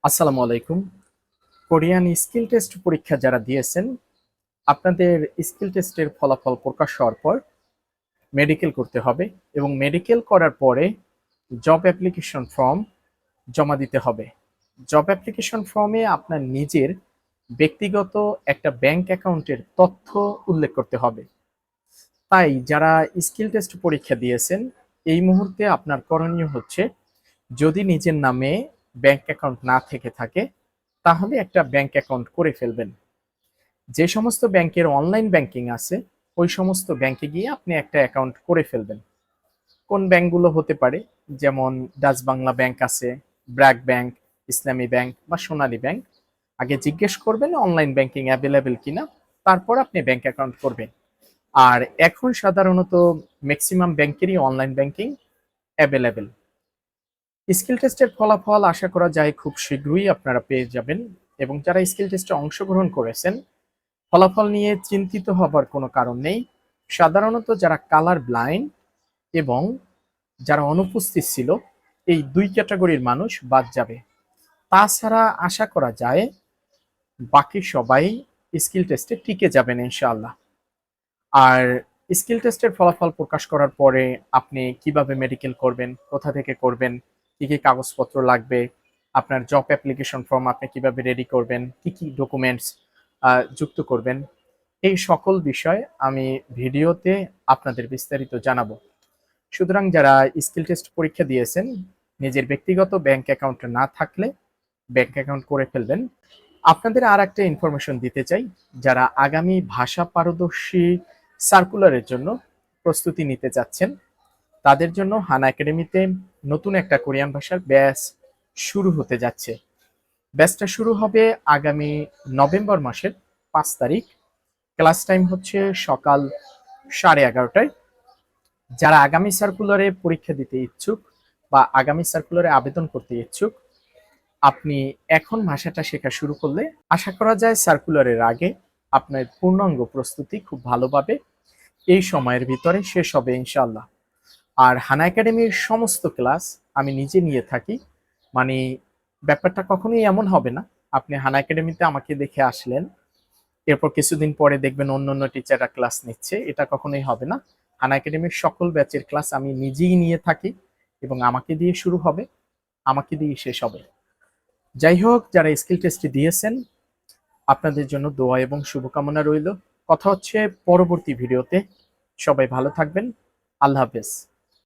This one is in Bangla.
আসসালামু আলাইকুম। কোরিয়ান স্কিল টেস্ট পরীক্ষা যারা দিয়েছেন, আপনাদের স্কিল টেস্টের ফলাফল প্রকাশ হওয়ার পর মেডিকেল করতে হবে এবং মেডিকেল করার পরে জব অ্যাপ্লিকেশন ফর্ম জমা দিতে হবে। জব অ্যাপ্লিকেশন ফর্মে আপনার নিজের ব্যক্তিগত একটা ব্যাংক অ্যাকাউন্টের তথ্য উল্লেখ করতে হবে। তাই যারা স্কিল টেস্ট পরীক্ষা দিয়েছেন, এই মুহূর্তে আপনার করণীয় হচ্ছে, যদি নিজের নামে ব্যাংক অ্যাকাউন্ট না থেকে থাকে তাহলে একটা ব্যাংক অ্যাকাউন্ট করে ফেলবেন। যে সমস্ত ব্যাংকের অনলাইন ব্যাংকিং আছে ওই সমস্ত ব্যাংকে গিয়ে আপনি একটা অ্যাকাউন্ট করে ফেলবেন। কোন ব্যাংকগুলো হতে পারে, যেমন ডাচ বাংলা ব্যাংক আছে, ব্র্যাক ব্যাংক, ইসলামী ব্যাংক বা সোনালী ব্যাংক। আগে জিজ্ঞেস করবেন অনলাইন ব্যাংকিং অ্যাভেলেবেল কিনা, তারপর আপনি ব্যাংক অ্যাকাউন্ট করবেন। আর এখন সাধারণত ম্যাক্সিমাম ব্যাংকেরই অনলাইন ব্যাংকিং অ্যাভেলেবেল। স্কিল টেস্টের ফলাফল আশা করা যায় খুব শীঘ্রই আপনারা পেয়ে যাবেন, এবং যারা স্কিল টেস্টে অংশগ্রহণ করেছেন ফলাফল নিয়ে চিন্তিত হবার কোনো কারণ নেই। সাধারণত যারা কালার ব্লাইন্ড এবং যারা অনুপস্থিত ছিল, এই দুই ক্যাটাগরির মানুষ বাদ যাবে। তাছাড়া আশা করা যায় বাকি সবাই স্কিল টেস্টে টিকে যাবেন ইনশাআল্লাহ। আর স্কিল টেস্টের ফলাফল প্রকাশ করার পরে আপনি কিভাবে মেডিকেল করবেন, কোথা থেকে করবেন, কি কি কাগজপত্র লাগবে, আপনার জব অ্যাপ্লিকেশন ফর্ম আপনি কিভাবে রেডি করবেন, কি কি ডকুমেন্টস যুক্ত করবেন, এই সকল বিষয় আমি ভিডিওতে আপনাদের বিস্তারিত জানাবো। সুতরাং যারা স্কিল টেস্ট পরীক্ষা দিয়েছেন, নিজের ব্যক্তিগত ব্যাংক অ্যাকাউন্ট না থাকলে ব্যাংক অ্যাকাউন্ট করে ফেলবেন। আপনাদের আর একটা ইনফরমেশন দিতে চাই, যারা আগামী ভাষা পারদর্শী সার্কুলারের জন্য প্রস্তুতি নিতে চাচ্ছেন তাদের জন্য হানা একাডেমিতে নতুন একটা কোরিয়ান ভাষার ব্যাচ শুরু হতে যাচ্ছে। ব্যাচটা শুরু হবে আগামী নভেম্বর মাসের 5 তারিখ। ক্লাস টাইম হচ্ছে সকাল 11:30টায়। যারা আগামী সার্কুলারে পরীক্ষা দিতে ইচ্ছুক বা আগামী সার্কুলারে আবেদন করতে ইচ্ছুক, আপনি এখন ভাষাটা শেখা শুরু করলে আশা করা যায় সার্কুলারের আগে আপনার পূর্ণাঙ্গ প্রস্তুতি খুব ভালোভাবে এই সময়ের ভিতরে শেষ হবে ইনশাআল্লাহ। আর হানা একাডেমির সমস্ত ক্লাস আমি নিজে নিয়ে থাকি। মানে ব্যাপারটা কখনোই এমন হবে না আপনি হানা একাডেমিতে আমাকে দেখে আসলেন, এরপর কিছুদিন পরে দেখবেন অন্য অন্য টিচাররা ক্লাস নিচ্ছে, এটা কখনোই হবে না। হানা একাডেমির সকল ব্যাচের ক্লাস আমি নিজেই নিয়ে থাকি এবং আমাকে দিয়ে শুরু হবে, আমাকে দিয়ে শেষ হবে। যাই হোক, যারা স্কিল টেস্টে দিয়েছেন আপনাদের জন্য দোয়া এবং শুভকামনা রইল। কথা হচ্ছে পরবর্তী ভিডিওতে। সবাই ভালো থাকবেন। আল্লাহ হাফেজ।